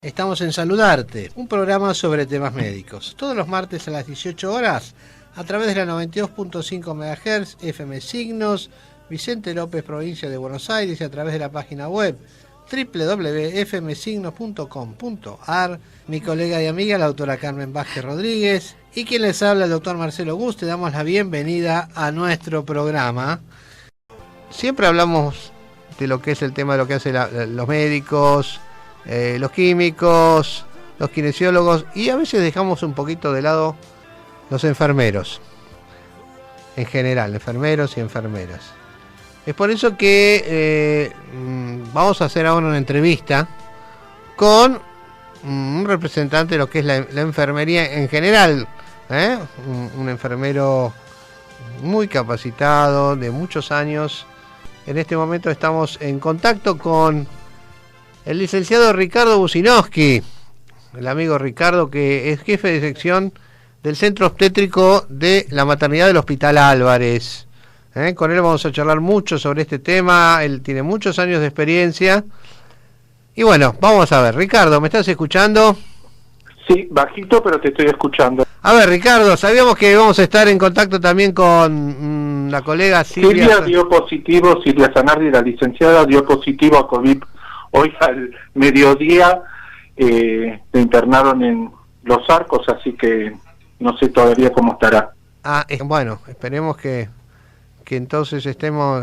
Estamos en Saludarte, un programa sobre temas médicos. Todos los martes a las 18 horas, a través de la 92.5 MHz, FM Signos, Vicente López, provincia de Buenos Aires, y a través de la página web www.fmsignos.com.ar. Mi colega y amiga, la doctora Carmen Vázquez Rodríguez, y quien les habla, el doctor Marcelo Gus. Te damos la bienvenida a nuestro programa. Siempre hablamos de lo que es el tema de lo que hacen los médicos, los químicos, los kinesiólogos, y a veces dejamos un poquito de lado los enfermeros, en general, enfermeros y enfermeras. Es por eso que vamos a hacer ahora una entrevista con un representante de lo que es la enfermería en general, un enfermero muy capacitado, de muchos años. En este momento estamos en contacto con el licenciado Ricardo Businowski, el amigo Ricardo, que es jefe de sección del Centro Obstétrico de la Maternidad del Hospital Álvarez. Con él vamos a charlar mucho sobre este tema. Él tiene muchos años de experiencia. Y bueno, vamos a ver. Ricardo, ¿me estás escuchando? Sí, bajito, pero te estoy escuchando. A ver, Ricardo, sabíamos que íbamos a estar en contacto también con la colega Silvia dio positivo, Silvia Zanardi, la licenciada, dio positivo a COVID. Hoy al mediodía te internaron en Los Arcos, así que no sé todavía cómo estará. Bueno, esperemos que entonces estemos,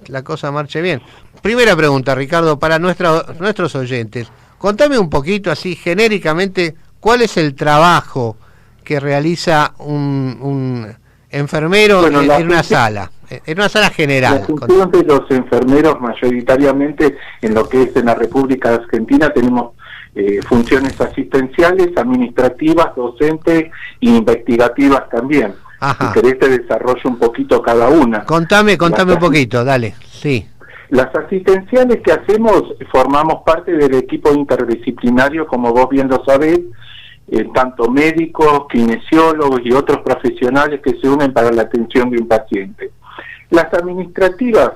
la cosa marche bien. Primera pregunta, Ricardo, para nuestros oyentes. Contame un poquito, así genéricamente, ¿cuál es el trabajo que realiza un enfermero en una sala? En una sala general. La función de los enfermeros, mayoritariamente en lo que es en la República Argentina, tenemos funciones asistenciales, administrativas, docentes e investigativas también. Ajá. Si querés te desarrollo un poquito cada una. Contame un poquito, dale, sí. Las asistenciales que hacemos, formamos parte del equipo interdisciplinario, como vos bien lo sabés, tanto médicos, kinesiólogos y otros profesionales que se unen para la atención de un paciente. Las administrativas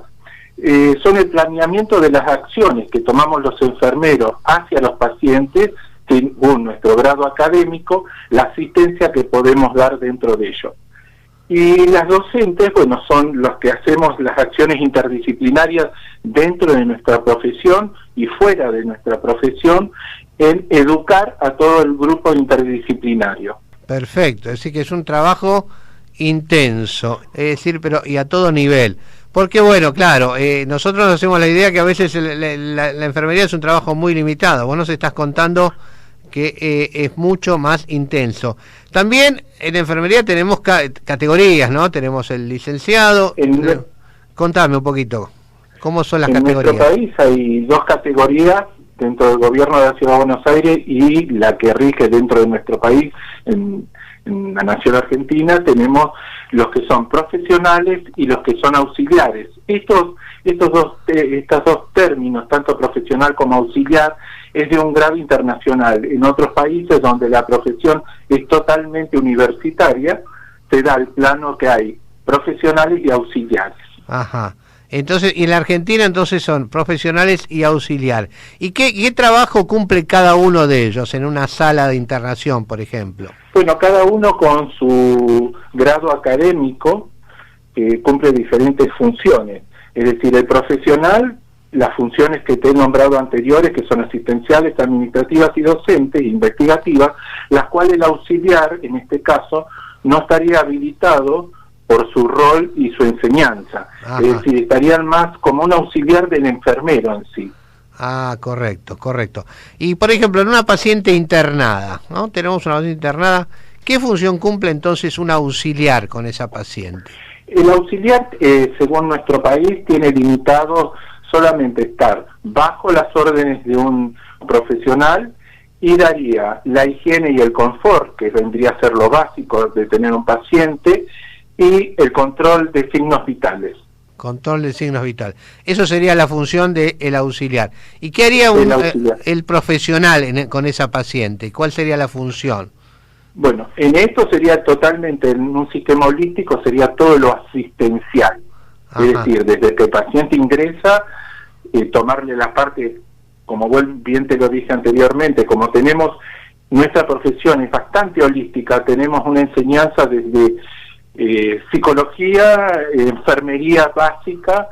son el planeamiento de las acciones que tomamos los enfermeros hacia los pacientes, según nuestro grado académico, la asistencia que podemos dar dentro de ello. Y las docentes, bueno, son los que hacemos las acciones interdisciplinarias dentro de nuestra profesión y fuera de nuestra profesión, en educar a todo el grupo interdisciplinario. Perfecto, es decir que es un trabajo intenso, es decir, pero y a todo nivel. Porque bueno, claro, nosotros nos hacemos la idea que a veces la enfermería es un trabajo muy limitado. Vos nos estás contando que es mucho más intenso. También en enfermería tenemos categorías, ¿no? Tenemos el licenciado. Contame un poquito, ¿cómo son las categorías? En nuestro país hay dos categorías dentro del gobierno de la Ciudad de Buenos Aires y la que rige dentro de nuestro país, en la nación argentina, tenemos los que son profesionales y los que son auxiliares. Estos dos términos, tanto profesional como auxiliar, es de un grado internacional. En otros países donde la profesión es totalmente universitaria, se da el plano que hay profesionales y auxiliares. Ajá. Entonces, y en la Argentina entonces son profesionales y auxiliar. ¿Y qué trabajo cumple cada uno de ellos en una sala de internación, por ejemplo? Bueno, cada uno con su grado académico cumple diferentes funciones. Es decir, el profesional, las funciones que te he nombrado anteriores, que son asistenciales, administrativas y docentes, investigativas, las cuales el auxiliar, en este caso, no estaría habilitado por su rol y su enseñanza. Ajá. Es decir, estarían más como un auxiliar del enfermero en sí. Correcto. Y por ejemplo, en una paciente internada, ¿no? Tenemos una paciente internada, ¿qué función cumple entonces un auxiliar con esa paciente? El auxiliar, según nuestro país, tiene limitado solamente estar bajo las órdenes de un profesional y daría la higiene y el confort, que vendría a ser lo básico de tener un paciente, y el control de signos vitales. Control de signos vitales. Eso sería la función del auxiliar. ¿Y qué haría el profesional con esa paciente? ¿Cuál sería la función? Bueno, en esto sería totalmente, en un sistema holístico sería todo lo asistencial. Ajá. Es decir, desde que el paciente ingresa, tomarle la parte como bien te lo dije anteriormente, como tenemos, nuestra profesión es bastante holística, tenemos una enseñanza desde psicología, enfermería básica,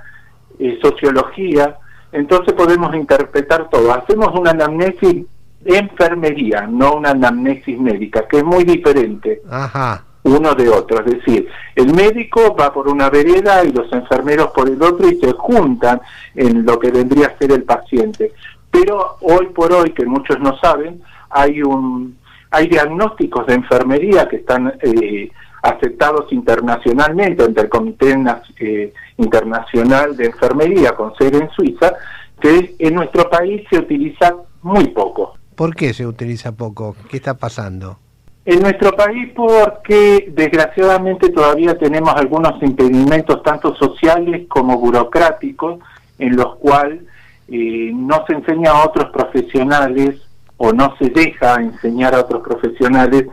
sociología, entonces podemos interpretar todo. Hacemos una anamnesis de enfermería, no una anamnesis médica, que es muy diferente. Ajá. Uno de otro, es decir, el médico va por una vereda y los enfermeros por el otro y se juntan en lo que vendría a ser el paciente. Pero hoy por hoy, que muchos no saben, hay diagnósticos de enfermería que están aceptados internacionalmente ante el Comité Internacional de Enfermería con sede en Suiza, que en nuestro país se utiliza muy poco. ¿Por qué se utiliza poco? ¿Qué está pasando? En nuestro país porque desgraciadamente todavía tenemos algunos impedimentos tanto sociales como burocráticos en los cuales no se enseña a otros profesionales o no se deja enseñar a otros profesionales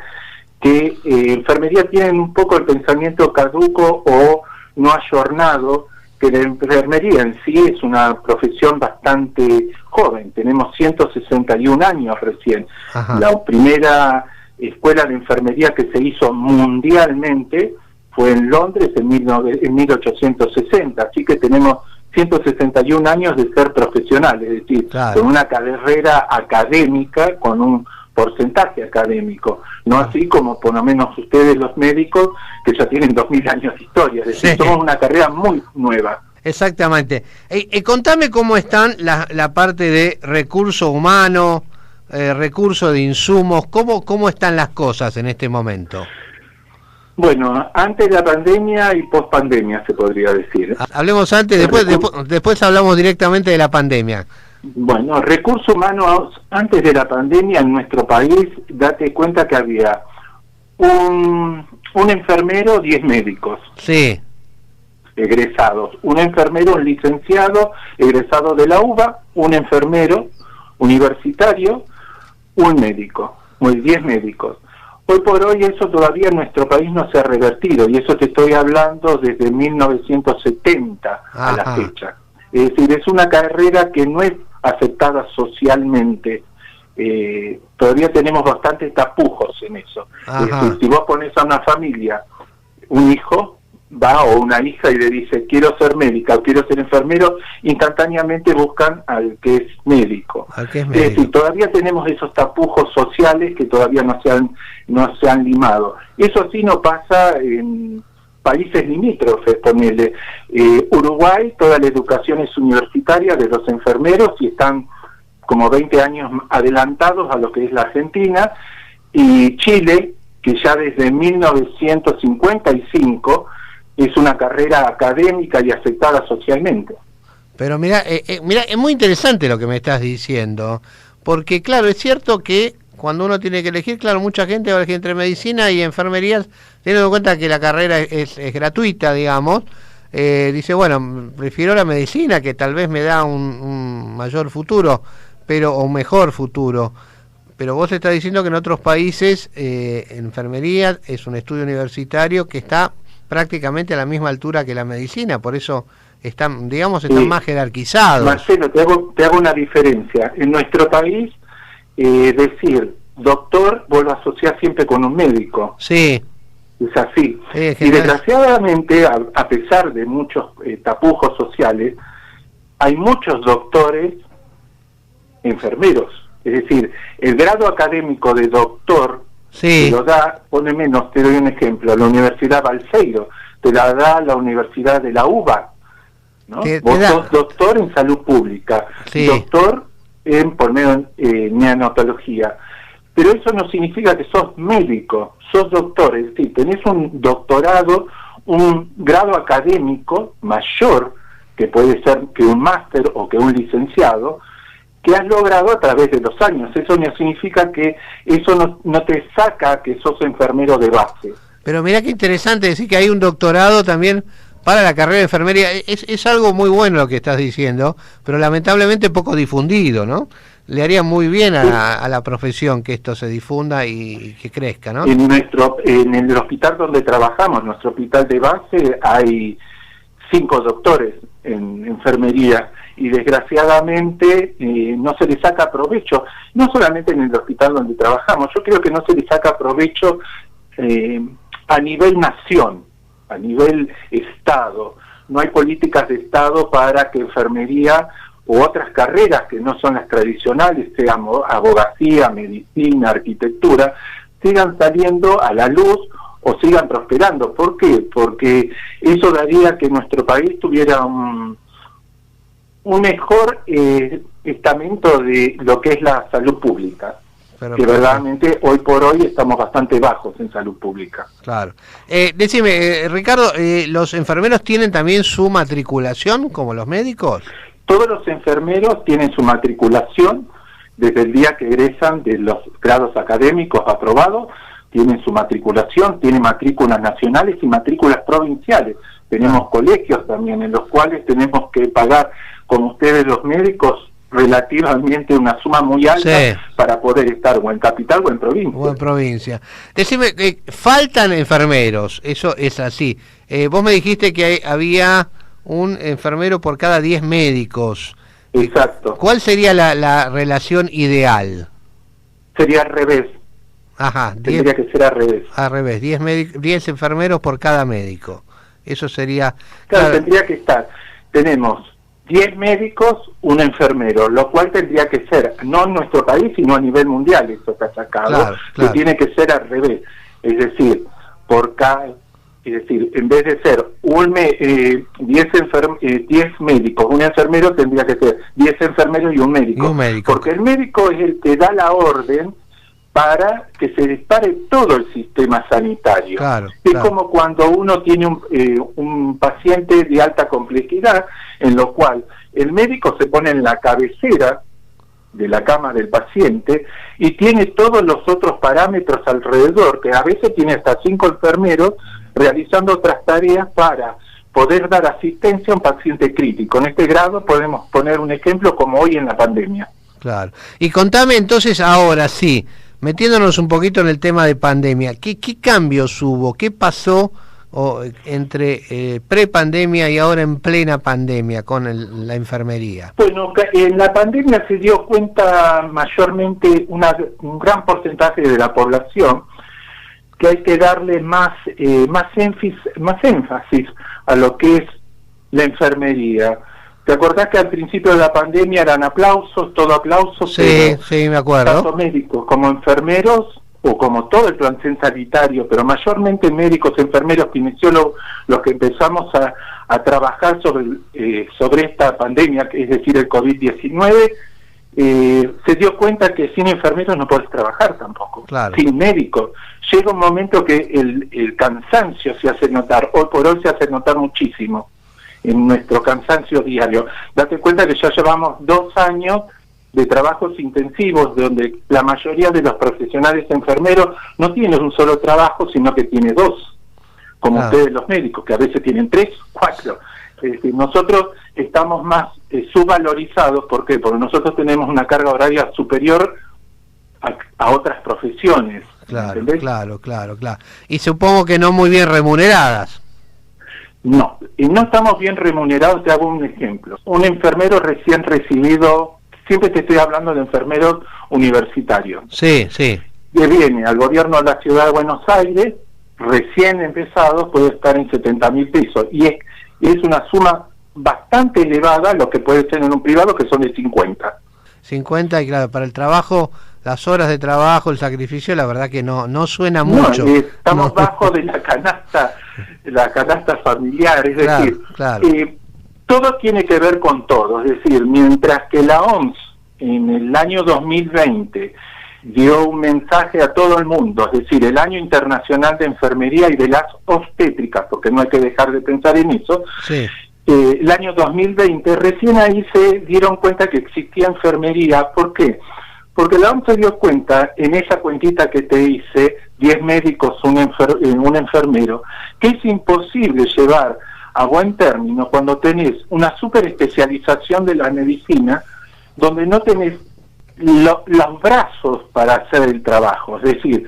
que enfermería tienen un poco el pensamiento caduco o no ayornado, que la enfermería en sí es una profesión bastante joven, tenemos 161 años recién. Ajá. La primera escuela de enfermería que se hizo mundialmente fue en Londres en 1860, así que tenemos 161 años de ser profesionales, es decir, claro, con una carrera académica, con un porcentaje académico, no así como por lo menos ustedes los médicos que ya tienen 2000 años de historia, es decir, somos una carrera muy nueva. Exactamente. Contame cómo están la parte de recurso humano, recurso de insumos, cómo están las cosas en este momento. Bueno, antes de la pandemia y post pandemia se podría decir. Hablemos antes, después hablamos directamente de la pandemia. Bueno, recursos humanos antes de la pandemia en nuestro país, date cuenta que había un enfermero, 10 médicos. Sí. Egresados, un enfermero, un licenciado, egresado de la UBA, un enfermero universitario, un médico, 10 médicos. Hoy por hoy eso todavía en nuestro país no se ha revertido, y eso te estoy hablando desde 1970 a la fecha. Es decir, es una carrera que no es aceptada socialmente. Todavía tenemos bastantes tapujos en eso. Es decir, si vos pones a una familia, un hijo va o una hija y le dice quiero ser médica o quiero ser enfermero, instantáneamente buscan al que es médico. Es decir, todavía tenemos esos tapujos sociales que todavía no se han limado. Eso sí no pasa en países limítrofes, ponele. Uruguay, toda la educación es universitaria de los enfermeros y están como 20 años adelantados a lo que es la Argentina, y Chile, que ya desde 1955 es una carrera académica y aceptada socialmente. Pero mira, es muy interesante lo que me estás diciendo, porque claro, es cierto que cuando uno tiene que elegir, claro, mucha gente va a elegir entre medicina y enfermerías, teniendo en cuenta que la carrera es gratuita, digamos, dice, bueno, prefiero la medicina, que tal vez me da un mayor futuro, o un mejor futuro. Pero vos estás diciendo que en otros países enfermería es un estudio universitario que está prácticamente a la misma altura que la medicina, por eso están más jerarquizados. Marcelo, te hago una diferencia. En nuestro país, decir doctor, vos lo asociás siempre con un médico. Sí. Es así. Y desgraciadamente, a pesar de muchos tapujos sociales, hay muchos doctores enfermeros. Es decir, el grado académico de doctor, sí, te lo da, te doy un ejemplo, la Universidad Balseiro, te la da la Universidad de la UBA, ¿no? Vos sos doctor en salud pública, sí, doctor en neonatología, pero eso no significa que sos médico, sos doctor, es decir, tenés un doctorado, un grado académico mayor, que puede ser que un máster o que un licenciado, que has logrado a través de los años. Eso no significa que eso no te saca que sos enfermero de base. Pero mirá qué interesante decir que hay un doctorado también para la carrera de enfermería. Es algo muy bueno lo que estás diciendo, pero lamentablemente poco difundido, ¿no? Le haría muy bien a la profesión que esto se difunda y que crezca, ¿no? En el hospital donde trabajamos, nuestro hospital de base, hay 5 doctores en enfermería, y desgraciadamente no se le saca provecho, no solamente en el hospital donde trabajamos, yo creo que no se le saca provecho a nivel nación, a nivel Estado. No hay políticas de Estado para que enfermería u otras carreras que no son las tradicionales, sea abogacía, medicina, arquitectura, sigan saliendo a la luz o sigan prosperando. ¿Por qué? Porque eso daría que nuestro país tuviera un mejor estamento de lo que es la salud pública. Que verdaderamente hoy por hoy estamos bastante bajos en salud pública. Claro. Decime, Ricardo, ¿los enfermeros tienen también su matriculación como los médicos? Todos los enfermeros tienen su matriculación desde el día que egresan de los grados académicos aprobados, tienen su matriculación, tienen matrículas nacionales y matrículas provinciales. Tenemos colegios también en los cuales tenemos que pagar, como ustedes los médicos, relativamente una suma muy alta para poder estar o en capital o en provincia. O en provincia. Decime, faltan enfermeros, eso es así. Vos me dijiste que había un enfermero por cada 10 médicos. Exacto. ¿Cuál sería la relación ideal? Sería al revés. Ajá. Tendría que ser al revés. Al revés, 10 enfermeros por cada médico. Eso sería... Claro, tendría que estar. Tenemos 10 médicos, un enfermero, lo cual tendría que ser, no en nuestro país, sino a nivel mundial, eso está sacado, que tiene que ser al revés. Es decir, en vez de ser 10 médicos, un enfermero, tendría que ser 10 enfermeros y un médico. Porque el médico es el que da la orden para que se dispare todo el sistema sanitario. Es como cuando uno tiene un paciente de alta complejidad, en lo cual el médico se pone en la cabecera de la cama del paciente y tiene todos los otros parámetros alrededor, que a veces tiene hasta 5 enfermeros realizando otras tareas para poder dar asistencia a un paciente crítico. En este grado podemos poner un ejemplo como hoy en la pandemia. Claro. Y contame entonces ahora sí, metiéndonos un poquito en el tema de pandemia, ¿qué cambios hubo? ¿Qué pasó entre prepandemia y ahora en plena pandemia con la enfermería? Bueno, en la pandemia se dio cuenta mayormente un gran porcentaje de la población que hay que darle más énfasis a lo que es la enfermería. ¿Te acordás que al principio de la pandemia eran aplausos, todo aplausos? Sí, me acuerdo. Tanto médicos como enfermeros, o como todo el plantel sanitario, pero mayormente médicos, enfermeros, kinesiólogos, los que empezamos a trabajar sobre esta pandemia, es decir, el COVID-19, se dio cuenta que sin enfermeros no podés trabajar tampoco, sin médicos. Llega un momento que el cansancio se hace notar, hoy por hoy se hace notar muchísimo en nuestro cansancio diario. Date cuenta que ya llevamos 2 años de trabajos intensivos, donde la mayoría de los profesionales enfermeros no tienen un solo trabajo, sino que tiene 2, como ustedes los médicos, que a veces tienen 3, 4. Es decir, nosotros estamos más subvalorizados. ¿Por qué? Porque nosotros tenemos una carga horaria superior a otras profesiones. Claro. Y supongo que no muy bien remuneradas. No, y no estamos bien remunerados. Te hago un ejemplo. Un enfermero recién recibido, siempre te estoy hablando de enfermeros universitarios. Sí. Que viene al gobierno de la ciudad de Buenos Aires, recién empezado, puede estar en 70.000 pesos. Y es una suma bastante elevada lo que puede ser en un privado, que son de 50. 50, y claro, para el trabajo, las horas de trabajo, el sacrificio, la verdad que no suena mucho. Estamos bajo de la canasta familiar, es decir, todo tiene que ver con todo. Es decir, mientras que la OMS en el año 2020 dio un mensaje a todo el mundo, es decir, el año internacional de enfermería y de las obstétricas, porque no hay que dejar de pensar en eso, el año 2020, recién ahí se dieron cuenta que existía enfermería. ¿Por qué? Porque la OMS se dio cuenta, en esa cuentita que te hice, 10 médicos, un enfermero, que es imposible llevar a buen término cuando tenés una superespecialización de la medicina, donde no tenés los brazos para hacer el trabajo. Es decir,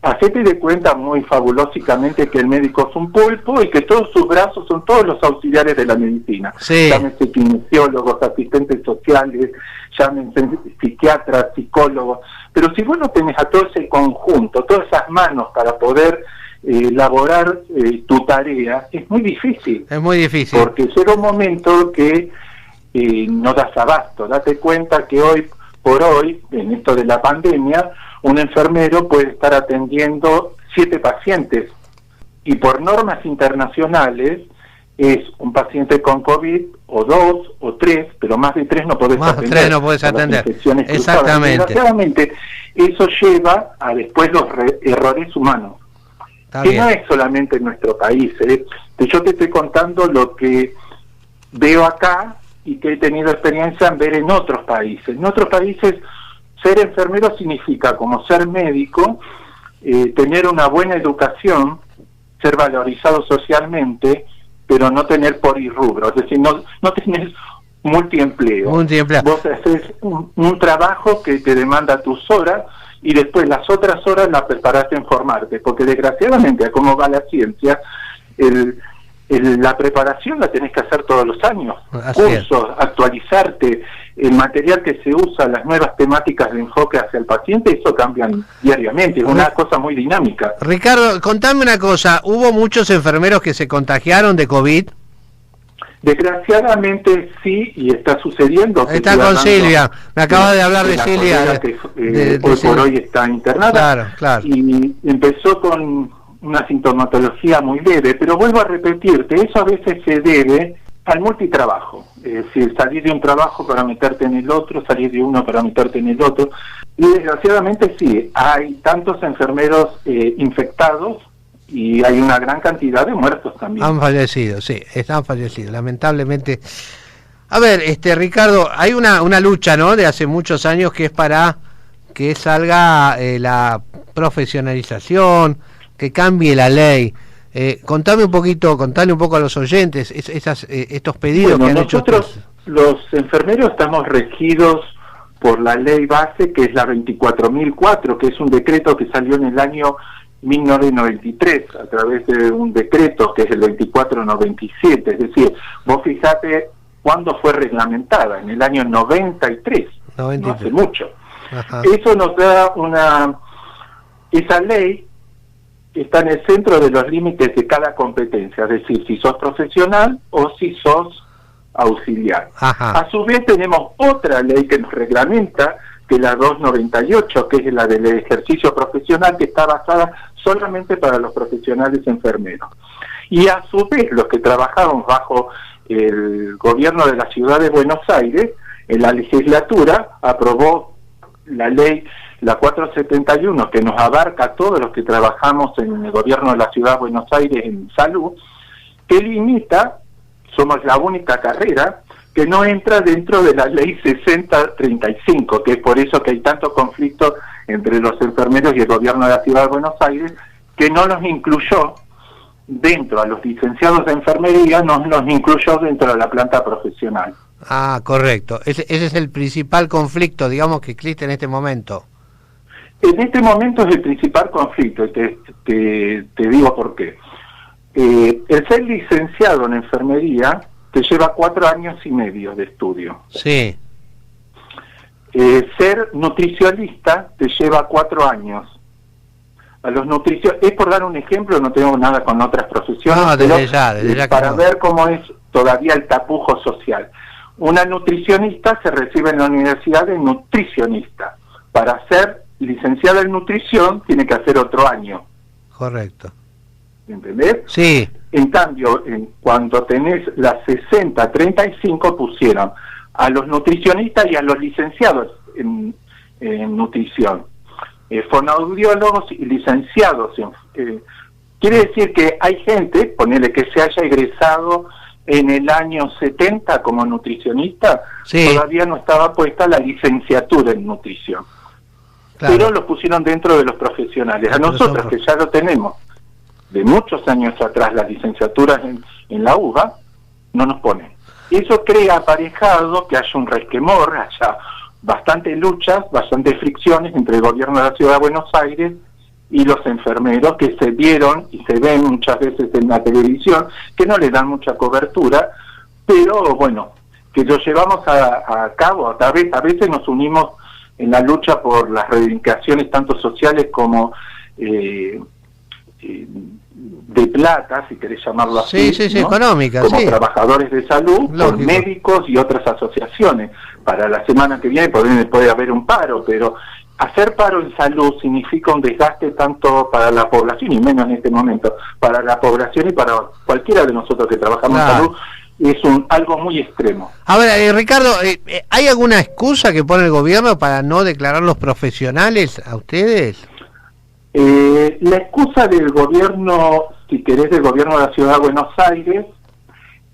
hacete de cuenta muy fabulosamente que el médico es un pulpo y que todos sus brazos son todos los auxiliares de la medicina. Sí. Llámense kinesiólogos, asistentes sociales, llámense psiquiatras, psicólogos. Pero si vos no tenés a todo ese conjunto, todas esas manos para poder elaborar tu tarea, es muy difícil. Es muy difícil. Porque llega un momento que no das abasto. Date cuenta que hoy por hoy, en esto de la pandemia, un enfermero puede estar atendiendo 7 pacientes y por normas internacionales es un paciente con COVID o 2 o 3, pero más de 3 no podés atender. Más de 3 no podés atender. Exactamente. Desgraciadamente, eso lleva a después los errores humanos. Está que bien. No es solamente en nuestro país. Yo te estoy contando lo que veo acá y que he tenido experiencia en ver en otros países. En otros países, ser enfermero significa, como ser médico, tener una buena educación, ser valorizado socialmente, pero no tener por irrubro, es decir, no tenés multiempleo. Vos haces un trabajo que te demanda tus horas y después las otras horas las preparás en formarte, porque desgraciadamente, como va la ciencia, la preparación la tenés que hacer todos los años. Así Cursos, actualizarte, el material que se usa, las nuevas temáticas de enfoque hacia el paciente, eso cambian diariamente, es una cosa muy dinámica. Ricardo, contame una cosa, ¿hubo muchos enfermeros que se contagiaron de COVID? Desgraciadamente sí, y está sucediendo. Está con Silvia, me acaba de hablar de Silvia. Que hoy por hoy está internada. Claro. Y empezó con una sintomatología muy leve, pero vuelvo a repetirte, eso a veces se debe al multitrabajo, es decir, salir de un trabajo para meterte en el otro, salir de uno para meterte en el otro, y desgraciadamente sí, hay tantos enfermeros infectados y hay una gran cantidad de muertos también. Han fallecido, sí, han fallecido, lamentablemente. A ver, Ricardo, hay una lucha, ¿no?, de hace muchos años que es para que salga la profesionalización, que cambie la ley. Contale un poco a los oyentes estos pedidos que han nosotros, hecho. Los enfermeros estamos regidos por la ley base, que es la 24.004, que es un decreto que salió en el año 1993, a través de un decreto que es el 2497, es decir, vos fijate cuándo fue reglamentada, en el año 93, no hace mucho. Ajá. Eso nos da esa ley está en el centro de los límites de cada competencia, es decir, si sos profesional o si sos auxiliar. Ajá. A su vez tenemos otra ley que nos reglamenta, que es la 298, que es la del ejercicio profesional, que está basada solamente para los profesionales enfermeros. Y a su vez, los que trabajamos bajo el gobierno de la ciudad de Buenos Aires, en la legislatura aprobó la ley, la 471, que nos abarca a todos los que trabajamos en el gobierno de la ciudad de Buenos Aires en salud, que limita, somos la única carrera que no entra dentro de la ley 6035, que es por eso que hay tanto conflicto entre los enfermeros y el gobierno de la ciudad de Buenos Aires, que no los incluyó dentro, a los licenciados de enfermería, no los incluyó dentro de la planta profesional. Ah, correcto. Ese es el principal conflicto, digamos, que existe en este momento. En este momento es el principal conflicto, y te digo por qué. El ser licenciado en enfermería te lleva 4 años y medio de estudio. Sí. Ser nutricionista te lleva 4 años. A los es por dar un ejemplo, no tengo nada con otras profesiones, no, desde ya para ver cómo es todavía el tapujo social. Una nutricionista se recibe en la universidad de nutricionista. Para ser licenciada en nutrición tiene que hacer otro año. Correcto. ¿Entendés? Sí. En cambio, cuando tenés las 60-35 pusieron a los nutricionistas y a los licenciados en nutrición. Fonoaudiólogos y licenciados. Quiere decir que hay gente, ponele que se haya egresado en el año 70 como nutricionista, sí, todavía no estaba puesta la licenciatura en nutrición. Claro. Pero lo pusieron dentro de los profesionales. A nosotros, que ya lo tenemos de muchos años atrás, las licenciaturas en la UBA, no nos ponen. Eso crea aparejado que haya un resquemor, haya bastantes luchas, bastantes fricciones entre el gobierno de la ciudad de Buenos Aires y los enfermeros que se vieron y se ven muchas veces en la televisión, que no le dan mucha cobertura, pero bueno, que lo llevamos a cabo. A veces nos unimos en la lucha por las reivindicaciones tanto sociales como de plata, si querés llamarlo así, sí, ¿no? Económica, como sí. trabajadores de salud, con médicos y otras asociaciones. Para la semana que viene puede haber un paro, pero hacer paro en salud significa un desgaste tanto para la población, y menos en este momento, para la población y para cualquiera de nosotros que trabajamos en salud, es algo muy extremo. A ver, Ricardo, ¿hay alguna excusa que pone el gobierno para no declararlos profesionales a ustedes? La excusa del gobierno, si querés, del gobierno de la Ciudad de Buenos Aires,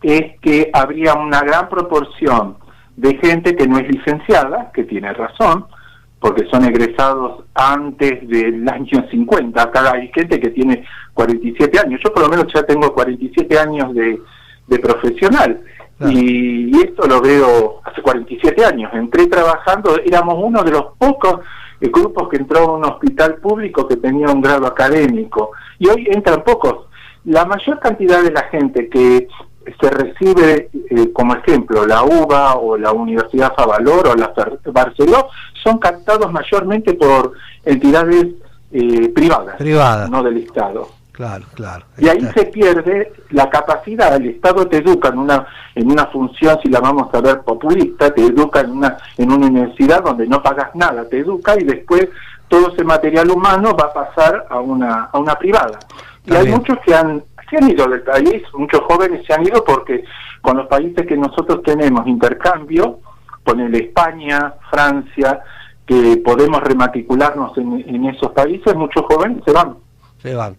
es que habría una gran proporción de gente que no es licenciada, que tiene razón, porque son egresados antes del año 50. Acá hay gente que tiene 47 años. Yo por lo menos ya tengo 47 años de profesional. Claro. Y esto lo veo hace 47 años. Entré trabajando, éramos uno de los pocos grupos que entró a un hospital público que tenía un grado académico. Y hoy entran pocos. La mayor cantidad de la gente que se recibe, como ejemplo, la UBA o la Universidad Favalor o la Barceló, son captados mayormente por entidades privadas, no del Estado. Claro. Y ahí se pierde la capacidad. El Estado te educa en una función, si la vamos a ver populista, te educa en una universidad donde no pagas nada, te educa y después todo ese material humano va a pasar a una privada. Y hay muchos que se han ido del país, muchos jóvenes se han ido porque con los países que nosotros tenemos intercambio, ponele España, Francia, que podemos rematricularnos en esos países, muchos jóvenes se van.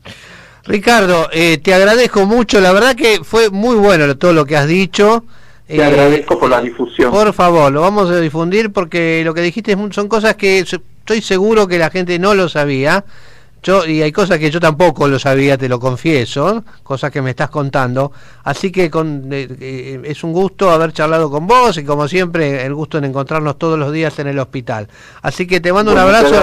Ricardo, te agradezco mucho, la verdad que fue muy bueno todo lo que has dicho. Te agradezco por la difusión. Por favor, lo vamos a difundir porque lo que dijiste son cosas que estoy seguro que la gente no lo sabía. Y hay cosas que yo tampoco lo sabía, te lo confieso, cosas que me estás contando, así que es un gusto haber charlado con vos y como siempre el gusto en encontrarnos todos los días en el hospital, así que te mando un abrazo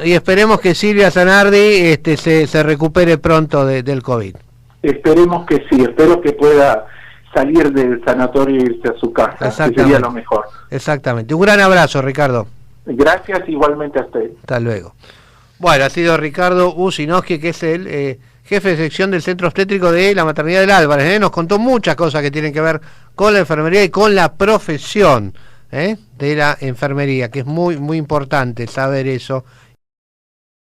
y esperemos que Silvia Zanardi se recupere pronto del COVID. Esperemos que sí, espero que pueda salir del sanatorio e irse a su casa, que sería lo mejor. Exactamente, un gran abrazo, Ricardo. Gracias, igualmente a usted. Hasta luego. Bueno, ha sido Ricardo Usinowski, que es el jefe de sección del Centro Obstétrico de la Maternidad del Álvarez. Nos contó muchas cosas que tienen que ver con la enfermería y con la profesión de la enfermería, que es muy, muy importante saber eso.